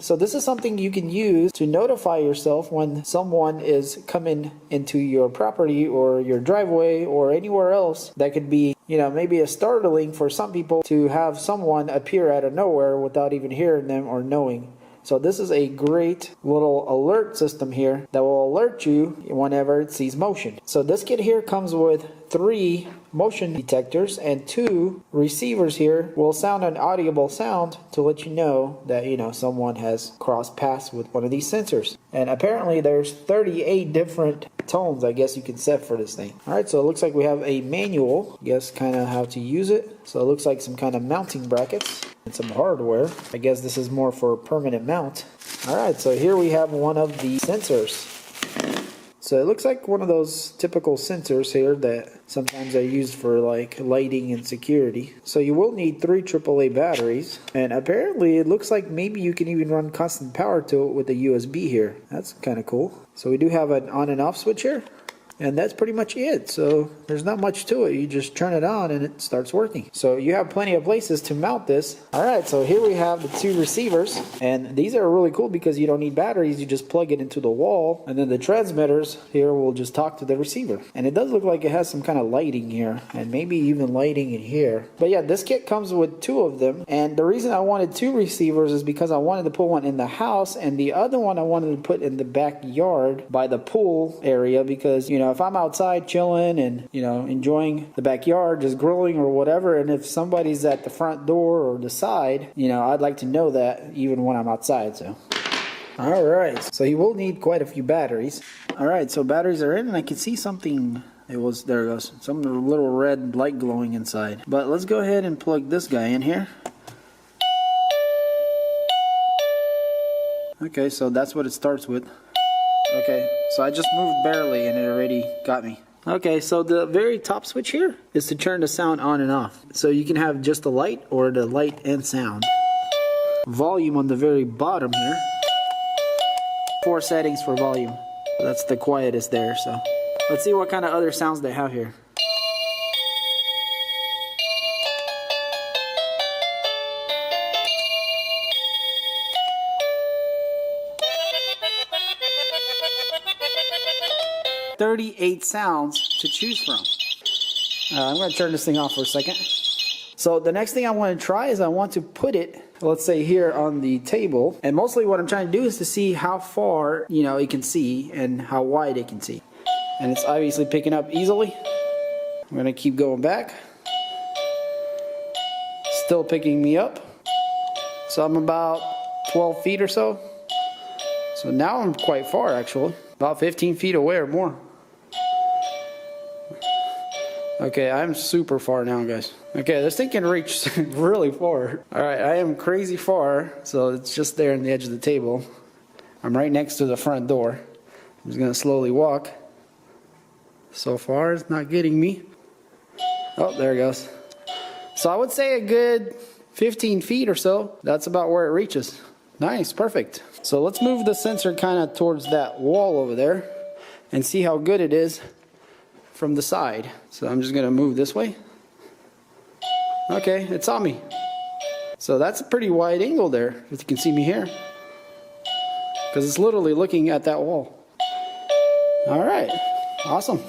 So this is something you can use to notify yourself when someone is coming into your property or your driveway or anywhere else. That could be, you know, maybe a startling for some people to have someone appear out of nowhere without even hearing them or knowing. So this is a great little alert system here that will alert you whenever it sees motion. So this kit here comes with 3 motion detectors, and 2 receivers here will sound an audible sound to let you know that, you know, someone has crossed paths with one of these sensors. And apparently there's 38 different tones I guess you can set for this thing. Alright, so it looks like we have a manual, I guess kind of how to use it. So it looks like some kind of mounting brackets and some hardware. I guess this is more for a permanent mount. Alright, so here we have one of the sensors. So it looks like one of those typical sensors here that sometimes are used for like lighting and security. So you will need 3 AAA batteries, and apparently it looks like maybe you can even run constant power to it with a USB here. That's kind of cool. So we do have an on and off switch here, and that's pretty much it. So there's not much to it. You just turn it on and it starts working. So you have plenty of places to mount this. Alright, so here we have the 2 receivers, and these are really cool because you don't need batteries. You just plug it into the wall, and then the transmitters here will just talk to the receiver. And it does look like it has some kind of lighting here, and maybe even lighting in here. But yeah, this kit comes with 2 of them, and the reason I wanted 2 receivers is because I wanted to put one in the house, and the other one I wanted to put in the backyard by the pool area, because, you know, if I'm outside chilling and, you know, enjoying the backyard, just grilling or whatever, and if somebody's at the front door or the side, you know, I'd like to know that even when I'm outside. So alright, so you will need quite a few batteries. Alright, so batteries are in, and I can see something. There it goes, some little red light glowing inside. But let's go ahead and plug this guy in here. Okay, so that's what it starts with. Okay, so I just moved barely and it already got me. Okay, so the very top switch here is to turn the sound on and off. So you can have just the light or the light and sound. Volume on the very bottom here. 4 settings for volume. That's the quietest there, so. Let's see what kind of other sounds they have here. $38 sounds to choose from. I'm going to turn this thing off for a second. So the next thing I want to try is I want to put it, let's say here on the table. And mostly what I'm trying to do is to see how far, you know, it can see and how wide it can see. And it's obviously picking up easily. I'm going to keep going back. Still picking me up. So I'm about 12 feet or so. So now I'm quite far actually. About 15 feet away or more. Okay, I'm super far now, guys. Okay, this thing can reach really far. Alright, I am crazy far, so it's just there on the edge of the table. I'm right next to the front door. I'm just gonna slowly walk. So far, it's not getting me. Oh, there it goes. So I would say a good 15 feet or so. That's about where it reaches. Nice, perfect. So let's move the sensor kind of towards that wall over there and see how good it is from the side. So I'm just gonna move this way. Okay, it's on me. So that's a pretty wide angle there, if you can see me here, because it's literally looking at that wall. All right, awesome.